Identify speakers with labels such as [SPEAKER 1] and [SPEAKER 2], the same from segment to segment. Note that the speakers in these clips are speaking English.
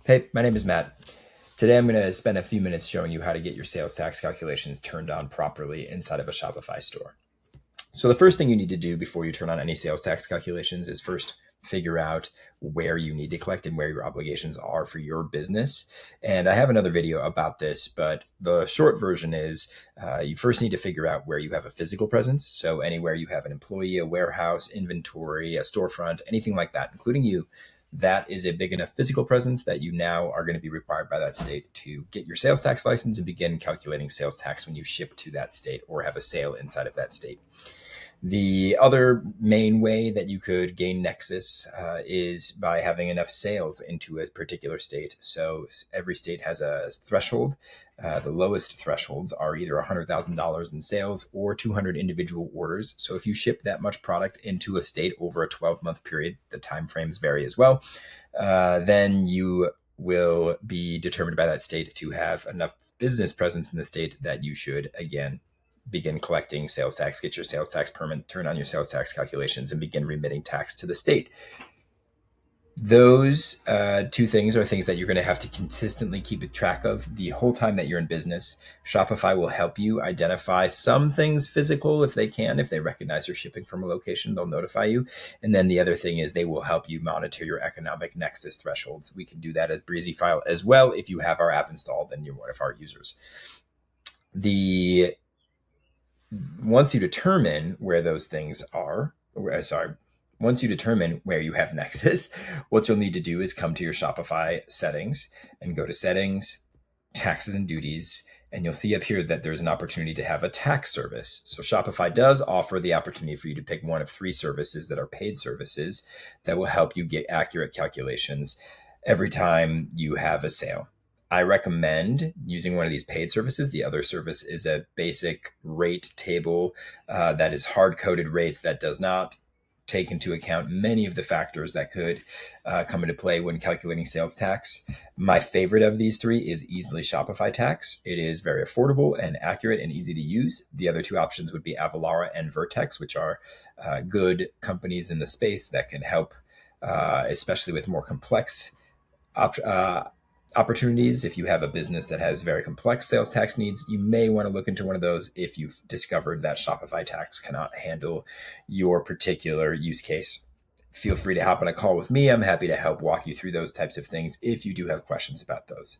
[SPEAKER 1] Hey, my name is Matt. Today I'm going to spend a few minutes showing you how to get your sales tax calculations turned on properly inside of a Shopify store. So the first thing you need to do before you turn on any sales tax calculations is first figure out where you need to collect and where your obligations are for your business. And I have another video about this, but the short version is you first need to figure out where you have a physical presence. So anywhere you have an employee, a warehouse, inventory, a storefront, anything like that, including you, that is a big enough physical presence that you now are going to be required by that state to get your sales tax license and begin calculating sales tax when you ship to that state or have a sale inside of that state. The other main way that you could gain Nexus is by having enough sales into a particular state. So every state has a threshold. The lowest thresholds are either $100,000 in sales or 200 individual orders. So if you ship that much product into a state over a 12-month period, the timeframes vary as well, then you will be determined by that state to have enough business presence in the state that you should, again, begin collecting sales tax, get your sales tax permit, turn on your sales tax calculations, and begin remitting tax to the state. Those two things are things that you're going to have to consistently keep track of the whole time that you're in business. Shopify will help you identify some things physical if they can. If they recognize you're shipping from a location, they'll notify you. And then the other thing is they will help you monitor your economic Nexus thresholds. We can do that as Breezy File as well if you have our app installed and you're one of our users. Once you determine where those things are, once you determine where you have Nexus, what you'll need to do is come to your Shopify settings and go to settings, taxes and duties, and you'll see up here that there's an opportunity to have a tax service. So Shopify does offer the opportunity for you to pick one of 3 services that are paid services that will help you get accurate calculations every time you have a sale. I recommend using one of these paid services. The other service is a basic rate table that is hard-coded rates that does not take into account many of the factors that could come into play when calculating sales tax. My favorite of these 3 is Easily Shopify Tax. It is very affordable and accurate and easy to use. The other 2 options would be Avalara and Vertex, which are good companies in the space that can help, especially with more complex opportunities. If you have a business that has very complex sales tax needs, you may want to look into one of those if you've discovered that Shopify Tax cannot handle your particular use case. Feel free to hop on a call with me. I'm happy to help walk you through those types of things if you do have questions about those.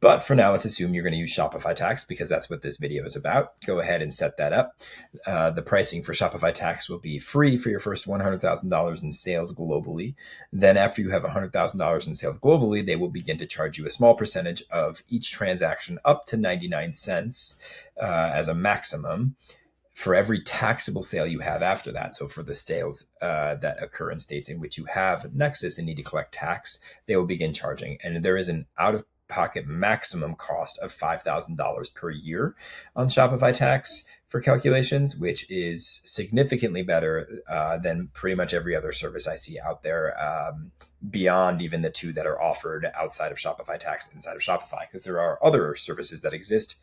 [SPEAKER 1] But for now, let's assume you're going to use Shopify Tax because that's what this video is about. Go ahead and set that up. The pricing for Shopify Tax will be free for your first $100,000 in sales globally. Then after you have $100,000 in sales globally, they will begin to charge you a small percentage of each transaction up to 99 cents as a maximum for every taxable sale you have after that. So for the sales that occur in states in which you have Nexus and need to collect tax, they will begin charging. And there is an out-of-pocket maximum cost of $5,000 per year on Shopify Tax for calculations, which is significantly better than pretty much every other service I see out there, beyond even the 2 that are offered outside of Shopify Tax inside of Shopify, because there are other services that exist.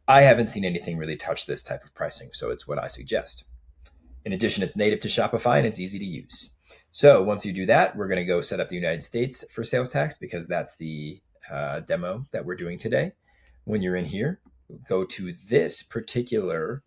[SPEAKER 1] I haven't seen anything really touch this type of pricing, so it's what I suggest. In addition, it's native to Shopify and it's easy to use. So once you do that, we're going to go set up the United States for sales tax because that's the demo that we're doing today. When you're in here, go to this particular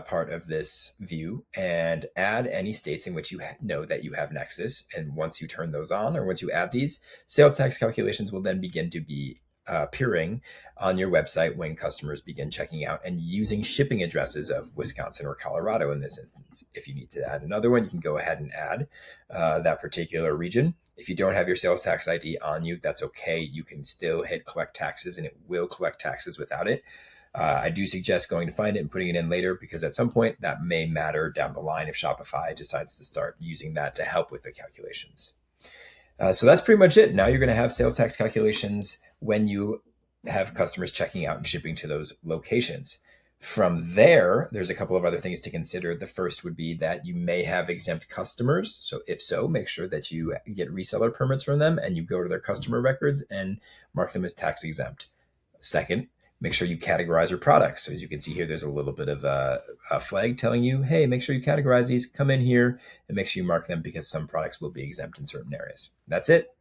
[SPEAKER 1] part of this view and add any states in which you know that you have Nexus. And once you turn those on, or once you add these, sales tax calculations will then begin to be appearing on your website when customers begin checking out and using shipping addresses of Wisconsin or Colorado in this instance. If you need to add another one, you can go ahead and add that particular region. If you don't have your sales tax ID on you, that's okay. You can still hit collect taxes and it will collect taxes without it. I do suggest going to find it and putting it in later because at some point that may matter down the line if Shopify decides to start using that to help with the calculations. So that's pretty much it. Now you're going to have sales tax calculations when you have customers checking out and shipping to those locations. From there, there's a couple of other things to consider. The first would be that you may have exempt customers. So if so, make sure that you get reseller permits from them and you go to their customer records and mark them as tax exempt. Second, make sure you categorize your products. So as you can see here, there's a little bit of a flag telling you, hey, make sure you categorize these, come in here and make sure you mark them because some products will be exempt in certain areas. That's it.